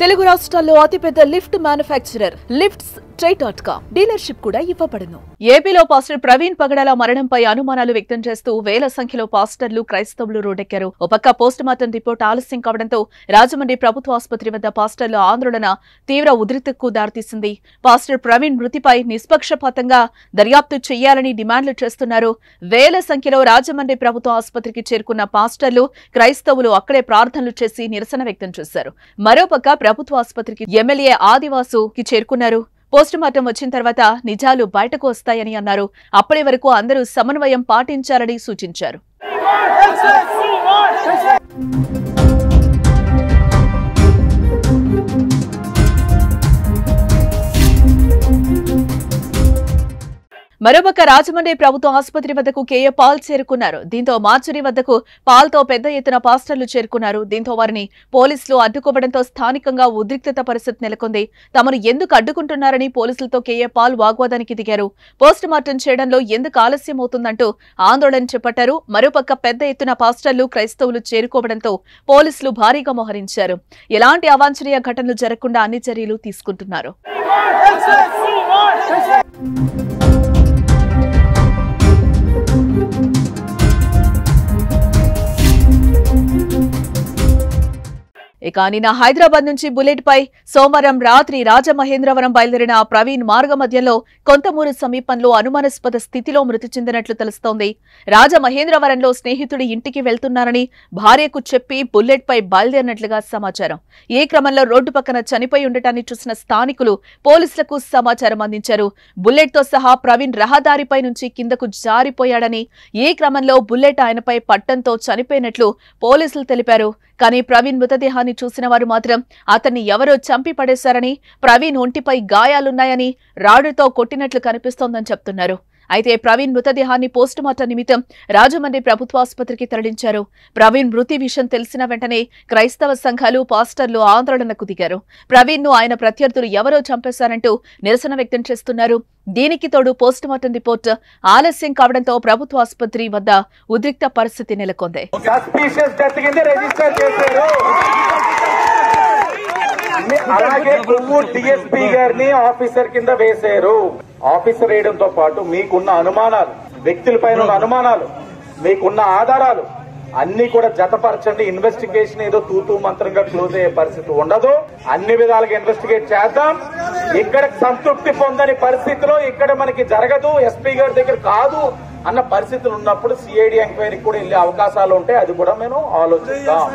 తెలుగు రాష్ట్రాల్లో అతిపెద్ద lift manufacturer lifts ట్రై.com dealership కూడా ఇవ్వబడును. ఏపీలో పాస్టర్ ప్రవీణ్ పగడాల మరణంపై అనుమానాలు వ్యక్తం చేస్తూ వేల సంఖ్యలో పాస్టర్లు క్రైస్తవులు రోడ్డెక్కారు. ఓ పక్క పోస్టుమార్టం రిపోర్ట్ ఆలస్యం కావడంతో రాజమండ్రి ప్రభుత్వ ఆసుపత్రి వద్ద పాస్టర్ల ఆందోళన తీవ్ర ఉద్రిక్తతకు దారితీసింది. పాస్టర్ ప్రవీణ్ మృతిపై నిష్పక్షపాతంగా దర్యాప్తు చేయాలని డిమాండ్లు చేస్తున్నారు. వేల సంఖ్యలో రాజమండ్రి ప్రభుత్వ ఆసుపత్రికి చేరుకున్న పాస్టర్లు క్రైస్తవులు అక్కడే ప్రార్థనలు చేసి నిరసన వ్యక్తం చేశారు. మరోపక్క ప్రభుత్వ ఆసుపత్రికి ఎమ్మెల్యే ఆదివాసుకి చేరుకున్నారు. పోస్టుమార్టం వచ్చిన తర్వాత నిజాలు బయటకు వస్తాయని అన్నారు. అప్పటి వరకు అందరూ సమన్వయం పాటించాలని సూచించారు. మరోపక్క రాజమండ్రి ప్రభుత్వ ఆసుపత్రి వద్దకు కేఏ పాల్ చేరుకున్నారు. దీంతో మార్చురీ వద్దకు పాల్తో పెద్ద ఎత్తున పాస్టర్లు చేరుకున్నారు. దీంతో వారిని పోలీసులు అడ్డుకోవడంతో స్థానికంగా ఉద్రిక్తత పరిస్థితి నెలకొంది. తమను ఎందుకు అడ్డుకుంటున్నారని పోలీసులతో కేఏ పాల్ వాగ్వాదానికి దిగారు. పోస్టుమార్టం చేయడంలో ఎందుకు ఆలస్యం అవుతుందంటూ ఆందోళన చేపట్టారు. మరోపక్క పెద్ద ఎత్తున పాస్టర్లు క్రైస్తవులు చేరుకోవడంతో పోలీసులు భారీగా మోహరించారు. ఎలాంటి అవాంఛనీయ ఘటనలు జరగకుండా అన్ని చర్యలు తీసుకుంటున్నారు. ఇక నిన్న హైదరాబాద్ నుంచి బుల్లెట్ పై సోమవారం రాత్రి రాజమహేంద్రవరం బయలుదేరిన ప్రవీణ్ మార్గ మధ్యలో కొంతమూరు సమీపంలో అనుమానాస్పద స్థితిలో మృతి చెందినట్లు తెలుస్తోంది. రాజమహేంద్రవరంలో స్నేహితుడి ఇంటికి వెళ్తున్నారని భార్యకు చెప్పి బుల్లెట్ పై బయలుదేరినట్లుగా సమాచారం. ఈ క్రమంలో రోడ్డు పక్కన చనిపోయి ఉండటాన్ని చూసిన స్థానికులు పోలీసులకు సమాచారం అందించారు. బుల్లెట్ తో సహా ప్రవీణ్ రహదారిపై నుంచి కిందకు జారిపోయాడని, ఈ క్రమంలో బుల్లెట్ ఆయనపై పట్టంతో చనిపోయినట్లు పోలీసులు తెలిపారు. కానీ ప్రవీణ్ మృతదేహాన్ని చూసిన వారు మాత్రం అతన్ని ఎవరో చంపి పడేశారని, ప్రవీణ్ ఒంటిపై గాయాలున్నాయని, రాడుతో కొట్టినట్లు కనిపిస్తోందని చెప్తున్నారు. అయితే ప్రవీణ్ మృతదేహాన్ని పోస్టుమార్టం నిమిత్తం రాజమండ్రి ప్రభుత్వ ఆసుపత్రికి తరలించారు. ప్రవీణ్ మృతి విషయం తెలిసిన వెంటనే క్రైస్తవ సంఘాలు, పాస్టర్లు ఆందోళనకు దిగారు. ప్రవీణ్ ను ఆయన ప్రత్యర్థులు ఎవరో చంపేశారంటూ నిరసన వ్యక్తం చేస్తున్నారు. దీనికి తోడు పోస్టుమార్టం రిపోర్ట్ ఆలస్యం కావడంతో ప్రభుత్వ ఆసుపత్రి వద్ద ఉద్రిక్త పరిస్థితి నెలకొంది. అలాగే డిఎస్పీ గారిని ఆఫీసర్ కింద వేశారు. ఆఫీసర్ వేయడంతో పాటు మీకున్న అనుమానాలు, వ్యక్తులపైన ఉన్న అనుమానాలు, మీకున్న ఆధారాలు అన్ని కూడా జతపరచండి. ఇన్వెస్టిగేషన్ ఏదో తూతూ మంత్రంగా క్లోజ్ అయ్యే పరిస్థితి ఉండదు. అన్ని విధాలుగా ఇన్వెస్టిగేట్ చేద్దాం. ఇక్కడ సంతృప్తి పొందని పరిస్థితిలో ఇక్కడ మనకి జరగదు, ఎస్పీ గారి దగ్గర కాదు అన్న పరిస్థితులు ఉన్నప్పుడు సిఐడి ఎంక్వైరీకి కూడా వెళ్లే అవకాశాలు ఉంటాయి. అది కూడా మేము ఆలోచిద్దాం.